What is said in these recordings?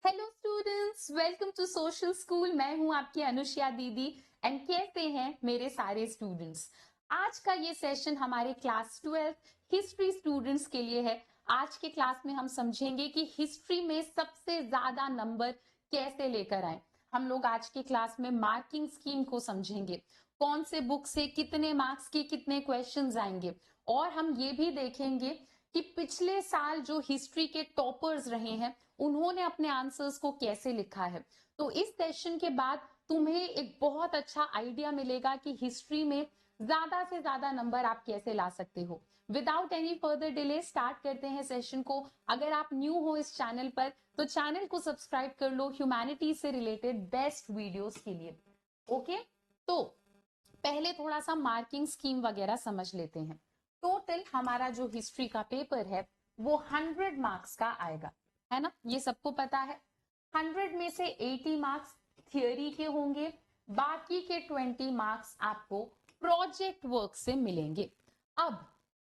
Hello students, welcome to social school. मैं हूं आपकी अनुष्या दीदी एंड कैसे हैं मेरे सारे स्टूडेंट्स। आज का ये सेशन हमारे क्लास 12 हिस्ट्री स्टूडेंट्स के लिए है। आज के क्लास में हम समझेंगे कि हिस्ट्री में सबसे ज्यादा नंबर कैसे लेकर आए। हम लोग आज के क्लास में मार्किंग स्कीम को समझेंगे, कौन से बुक से कितने मार्क्स के कितने क्वेश्चंस आएंगे, और हम ये भी देखेंगे कि पिछले साल जो हिस्ट्री के टॉपर्स रहे हैं उन्होंने अपने आंसर्स को कैसे लिखा है। तो इस सेशन के बाद तुम्हें एक बहुत अच्छा आइडिया मिलेगा कि हिस्ट्री में ज्यादा से ज्यादा नंबर आप कैसे ला सकते हो। Without any further delay start करते हैं सेशन को। अगर आप न्यू हो इस चैनल पर तो चैनल को सब्सक्राइब कर लो ह्यूमैनिटीज से रिलेटेड बेस्ट वीडियोस के लिए। ओके, तो पहले थोड़ा सा मार्किंग स्कीम वगैरह समझ लेते हैं। टोटल हमारा जो हिस्ट्री का पेपर है वो 100 मार्क्स का आएगा, है ना, ये सबको पता है। 100 में से 80 मार्क्स थियोरी के होंगे, बाकी के 20 मार्क्स आपको प्रोजेक्ट वर्क से मिलेंगे। अब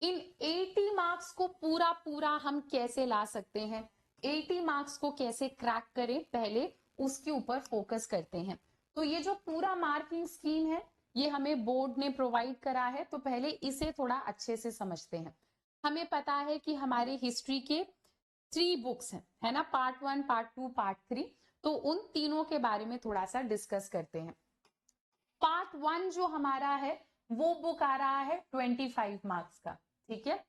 इन 80 मार्क्स को पूरा पूरा हम कैसे ला सकते हैं, 80 मार्क्स को कैसे क्रैक करें, पहले उसके ऊपर फोकस करते हैं। तो ये जो पूरा मार्किंग स्कीम है ये हमें बोर्ड ने प्रोवाइड करा है, तो पहले इसे थोड़ा अच्छे से समझते हैं। हमें पता है कि हमारे हिस्ट्री के 3 बुक्स हैं, है ना, पार्ट 1, पार्ट 2, पार्ट 3। तो उन तीनों के बारे में थोड़ा सा डिस्कस करते हैं। पार्ट 1 जो हमारा है वो बुक आ रहा है 25 मार्क्स का, ठीक है।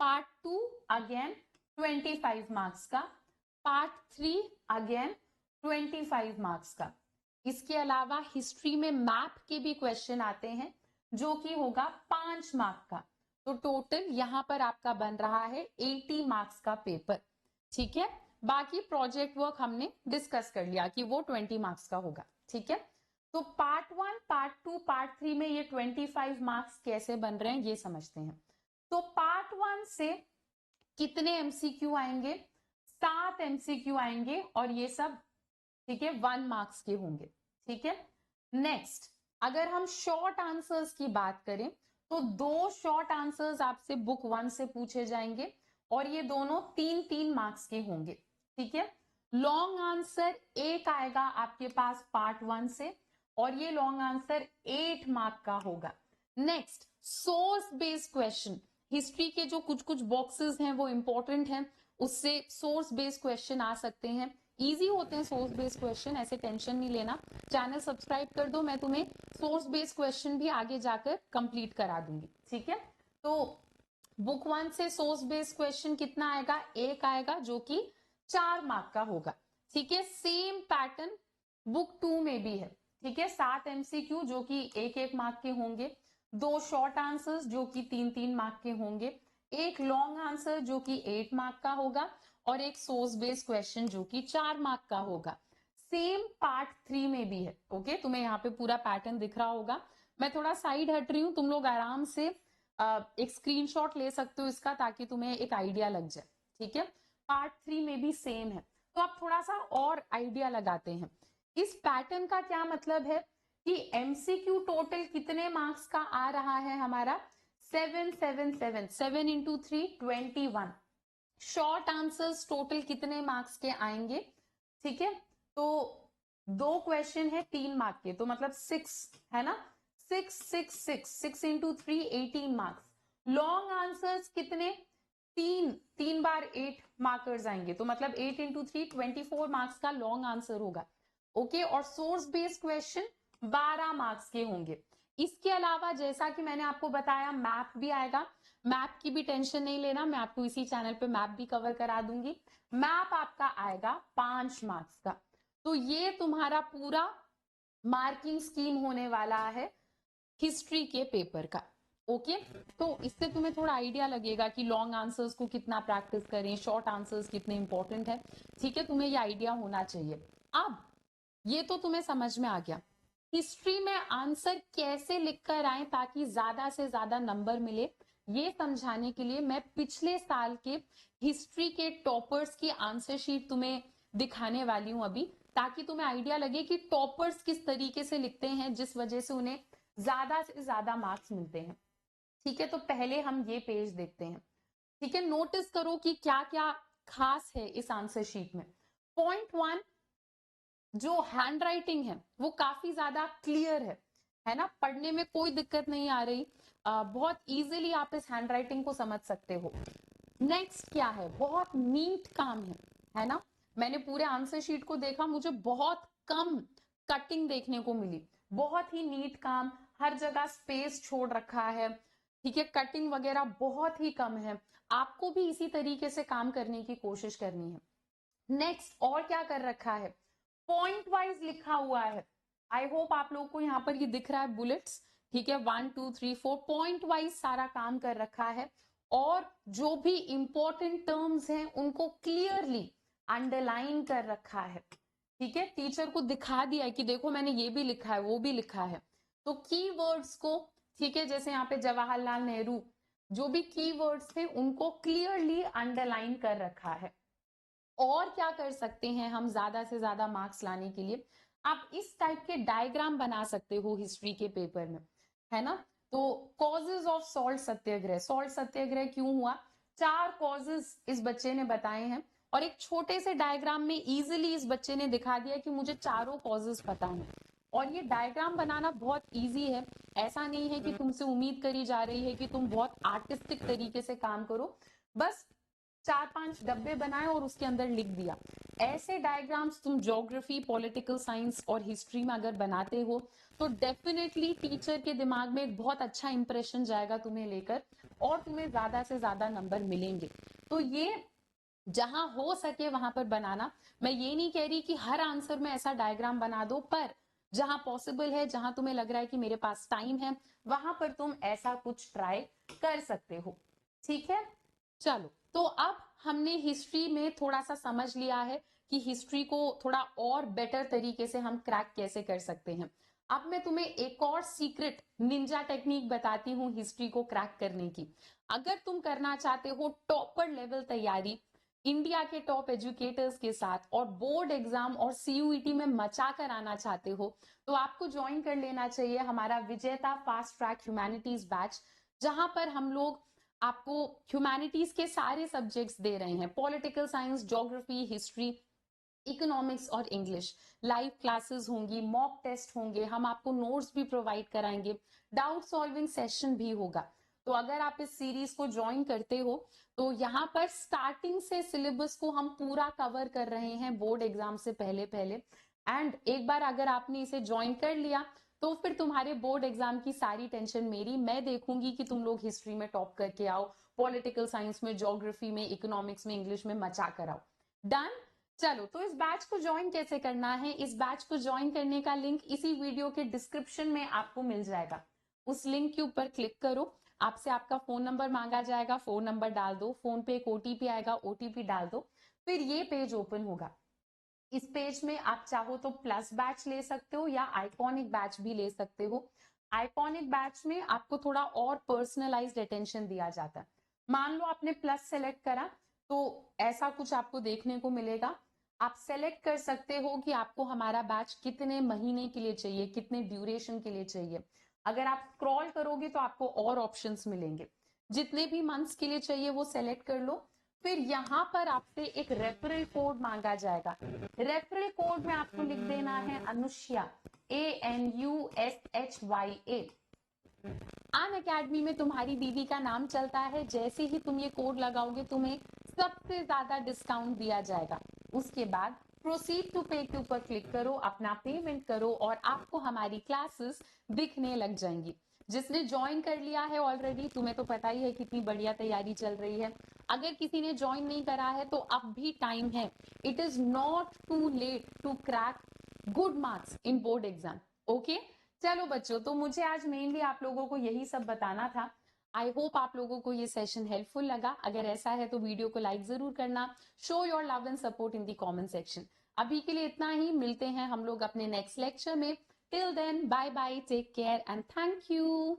पार्ट 2 अगेन 25 मार्क्स का, पार्ट 3 अगेन 25 मार्क्स का। इसके अलावा हिस्ट्री में मैप के भी क्वेश्चन आते हैं जो कि होगा 5 मार्क का। तो टोटल यहां पर आपका बन रहा है 80 मार्क्स का पेपर, ठीक है। बाकी प्रोजेक्ट वर्क हमने डिस्कस कर लिया कि वो 20 मार्क्स का होगा, ठीक है। तो पार्ट 1, पार्ट 2, पार्ट 3 में ये 25 मार्क्स कैसे बन रहे हैं ये समझते हैं। तो पार्ट 1 से कितने एमसीक्यू आएंगे, 7 एमसीक्यू आएंगे और ये सब, ठीक है, 1 मार्क्स के होंगे, ठीक है। नेक्स्ट, अगर हम शॉर्ट आंसर्स की बात करें तो 2 शॉर्ट आंसर्स आपसे बुक 1 से पूछे जाएंगे और ये दोनों 3-3 मार्क्स के होंगे, ठीक है। लॉन्ग आंसर एक आएगा आपके पास पार्ट 1 से और ये लॉन्ग आंसर 8 मार्क का होगा। Next, source based question. History के जो कुछ कुछ बॉक्सेस हैं वो इंपॉर्टेंट हैं, उससे सोर्स बेस्ड क्वेश्चन आ सकते हैं। इजी होते हैं सोर्स बेस्ड क्वेश्चन, ऐसे टेंशन नहीं लेना। चैनल सब्सक्राइब कर दो, मैं तुम्हें सोर्स बेस्ड क्वेश्चन भी आगे जाकर कंप्लीट करा दूंगी, ठीक है। तो बुक 1 से सोर्स बेस्ड क्वेश्चन कितना आएगा, एक आएगा जो कि 4 मार्क का होगा, ठीक है। सेम पैटर्न बुक 2 में भी है, ठीक है। 7 एमसीक्यू जो कि 1-1 मार्क के होंगे, 2 शॉर्ट आंसर्स जो कि 3-3 मार्क के होंगे, एक लॉन्ग आंसर जो कि 8 मार्क का होगा और एक सोर्स बेस्ड क्वेश्चन जो कि 4 मार्क का होगा। सेम पार्ट 3 में भी है, ओके। तुम्हें यहाँ पे पूरा पैटर्न दिख रहा होगा। मैं थोड़ा साइड हट रही हूँ, तुम लोग आराम से एक स्क्रीनशॉट ले सकते हो इसका ताकि तुम्हें एक आइडिया लग जाए, ठीक है। पार्ट 3 में भी सेम है। तो आप थोड़ा सा और आइडिया लगाते हैं। इस पैटर्न का क्या मतलब है कि एमसीक्यू टोटल कितने मार्क्स का आ रहा है हमारा, 7 7 इंटू 3 21। शॉर्ट आंसर्स टोटल कितने मार्क्स के आएंगे, ठीक है। तो 2 क्वेश्चन है 3 मार्क के, तो मतलब 6 है ना, 6 इंटू 3 18 मार्क्स। लॉन्ग आंसर्स कितने, 3 बार 8 मार्कर्स आएंगे, तो मतलब 8 इंटू 3 24 मार्क्स का लॉन्ग आंसर होगा, ओके। और सोर्स बेस्ड क्वेश्चन 12 मार्क्स के होंगे। इसके अलावा जैसा कि मैंने आपको बताया मैप भी आएगा। मैप की भी टेंशन नहीं लेना, मैं आपको इसी चैनल पे मैप भी कवर करा दूंगी। मैप आपका आएगा 5 मार्क्स का। तो ये तुम्हारा पूरा मार्किंग स्कीम होने वाला है हिस्ट्री के पेपर का, ओके। तो इससे तुम्हें थोड़ा आइडिया लगेगा कि लॉन्ग आंसर्स को कितना प्रैक्टिस करें, शॉर्ट आंसर्स कितने इंपॉर्टेंट है, ठीक है। तुम्हें ये आइडिया होना चाहिए। अब ये तो तुम्हें समझ में आ गया। हिस्ट्री में आंसर कैसे लिखकर आए ताकि ज्यादा से ज्यादा नंबर मिले, ये समझाने के लिए मैं पिछले साल के हिस्ट्री के टॉपर्स की आंसर शीट तुम्हें दिखाने वाली हूं अभी, ताकि तुम्हें आइडिया लगे कि टॉपर्स किस तरीके से लिखते हैं जिस वजह से उन्हें ज्यादा से ज्यादा मार्क्स मिलते हैं, ठीक है। तो पहले हम ये पेज देखते हैं, ठीक है। नोटिस करो कि क्या क्या खास है इस आंसर शीट में। पॉइंट 1, जो हैंड राइटिंग है वो काफी ज्यादा क्लियर है ना, पढ़ने में कोई दिक्कत नहीं आ रही, बहुत इजीली आप इस हैंड राइटिंग को समझ सकते हो। नेक्स्ट क्या है, बहुत नीट काम है ना। मैंने पूरे आंसर शीट को देखा, मुझे बहुत कम कटिंग देखने को मिली, बहुत ही नीट काम, हर जगह स्पेस छोड़ रखा है, ठीक है, कटिंग वगैरह बहुत ही कम है। आपको भी इसी तरीके से काम करने की कोशिश करनी है। नेक्स्ट और क्या कर रखा है, पॉइंट वाइज लिखा हुआ है। आई होप आप लोगों को यहाँ पर ये दिख रहा है बुलेट्स, ठीक है, 1 2 3 4 पॉइंट वाइज सारा काम कर रखा है। और जो भी इंपॉर्टेंट टर्म्स हैं उनको क्लियरली अंडरलाइन कर रखा है, ठीक है, टीचर को दिखा दिया है कि देखो मैंने ये भी लिखा है वो भी लिखा है। तो कीवर्ड्स को, ठीक है, जैसे यहाँ पे जवाहरलाल नेहरू, जो भी कीवर्ड्स थे उनको क्लियरली अंडरलाइन कर रखा है। और क्या कर सकते हैं हम ज्यादा से ज्यादा मार्क्स लाने के लिए, आप इस टाइप के डायग्राम बना सकते हो हिस्ट्री के पेपर में, है ना। तो causes of salt Satyagraha, salt Satyagraha क्यों हुआ, 4 कॉजेज इस बच्चे ने बताए हैं, और एक छोटे से डायग्राम में इजीली इस बच्चे ने दिखा दिया कि मुझे चारों कॉजेज पता है। और ये डायग्राम बनाना बहुत इजी है, ऐसा नहीं है कि तुमसे उम्मीद करी जा रही है कि तुम बहुत आर्टिस्टिक तरीके से काम करो, बस 4-5 डब्बे बनाए और उसके अंदर लिख दिया। ऐसे डायग्राम्स तुम ज्योग्राफी, पॉलिटिकल साइंस और हिस्ट्री में अगर बनाते हो तो डेफिनेटली टीचर के दिमाग में एक बहुत अच्छा इंप्रेशन जाएगा तुम्हें लेकर, और तुम्हें ज्यादा से ज्यादा नंबर मिलेंगे। तो ये जहां हो सके वहां पर बनाना, मैं ये नहीं कह रही कि हर आंसर में ऐसा डायग्राम बना दो, पर जहां पॉसिबल है, जहां तुम्हें लग रहा है कि मेरे पास टाइम है, वहां पर तुम ऐसा कुछ ट्राई कर सकते हो, ठीक है। चलो, तो अब हमने हिस्ट्री में थोड़ा सा समझ लिया है कि हिस्ट्री को थोड़ा और बेटर तरीके से हम क्रैक कैसे कर सकते हैं। अब मैं तुम्हें एक और सीक्रेट निंजा टेक्निक बताती हूँ हिस्ट्री को क्रैक करने की। अगर तुम करना चाहते हो टॉपर लेवल तैयारी इंडिया के टॉप एजुकेटर्स के साथ, और बोर्ड एग्जाम और सीयूईटी में मचा कर आना चाहते हो, तो आपको ज्वाइन कर लेना चाहिए हमारा विजेता फास्ट ट्रैक ह्यूमैनिटीज बैच, जहां पर हम लोग आपको ह्यूमैनिटीज के सारे सब्जेक्ट्स दे रहे हैं, political science, geography, history, economics और इंग्लिश। लाइव क्लासेस होंगी, मॉक टेस्ट होंगे, हम आपको नोट्स भी प्रोवाइड कराएंगे, डाउट सॉल्विंग सेशन भी होगा। तो अगर आप इस सीरीज को ज्वाइन करते हो तो यहाँ पर स्टार्टिंग से सिलेबस को हम पूरा कवर कर रहे हैं बोर्ड एग्जाम से पहले पहले। एंड एक बार अगर आपने इसे ज्वाइन कर लिया तो फिर तुम्हारे बोर्ड एग्जाम की सारी टेंशन मेरी, मैं देखूंगी कि तुम लोग हिस्ट्री में टॉप करके आओ, पॉलिटिकल साइंस में, ज्योग्राफी में, इकोनॉमिक्स में, इंग्लिश में मचा कर आओ। डन। चलो, तो इस बैच को ज्वाइन कैसे करना है, इस बैच को ज्वाइन करने का लिंक इसी वीडियो के डिस्क्रिप्शन में आपको मिल जाएगा। उस लिंक के ऊपर क्लिक करो, आपसे आपका फोन नंबर मांगा जाएगा, फोन नंबर डाल दो, फोन पे एक ओटीपी आएगा, ओटीपी डाल दो, फिर ये पेज ओपन होगा। इस पेज में आप चाहो तो प्लस बैच ले सकते हो या आइकॉनिक बैच भी ले सकते हो। आइकॉनिक बैच में आपको थोड़ा और पर्सनलाइज्ड अटेंशन दिया जाता है। मान लो आपने प्लस सेलेक्ट करा तो ऐसा कुछ आपको देखने को मिलेगा। आप सेलेक्ट कर सकते हो कि आपको हमारा बैच कितने महीने के लिए चाहिए, कितने ड्यूरेशन के लिए चाहिए। अगर आप स्क्रॉल करोगे तो आपको और ऑप्शंस मिलेंगे, जितने भी मंथ्स के लिए चाहिए वो सेलेक्ट कर लो। फिर यहाँ पर आपसे एक रेफरल कोड मांगा जाएगा। रेफरल कोड में आपको लिख देना है अनुष्या, ANUSHYA। अन अकेडमी में तुम्हारी दीदी का नाम चलता है, जैसे ही तुम ये कोड लगाओगे तुम्हें सबसे ज्यादा डिस्काउंट दिया जाएगा। उसके बाद प्रोसीड टू पे के ऊपर क्लिक करो, अपना पेमेंट करो और आपको हमारी क्लासेस दिखने लग जाएंगी। जिसने ज्वाइन कर लिया है ऑलरेडी, तुम्हें तो पता ही है कितनी बढ़िया तैयारी चल रही है। अगर किसी ने ज्वाइन नहीं करा है तो अब भी टाइम है। It is not too late to crack good marks in board exam. Okay, चलो बच्चों, तो मुझे आज मेनली आप लोगों को यही सब बताना था। आई होप आप लोगों को ये सेशन हेल्पफुल लगा। अगर ऐसा है तो वीडियो को लाइक जरूर करना, show your love and support in the comment section. अभी के लिए इतना ही, मिलते हैं हम लोग अपने नेक्स्ट लेक्चर में। Till then, bye bye, take care and thank you.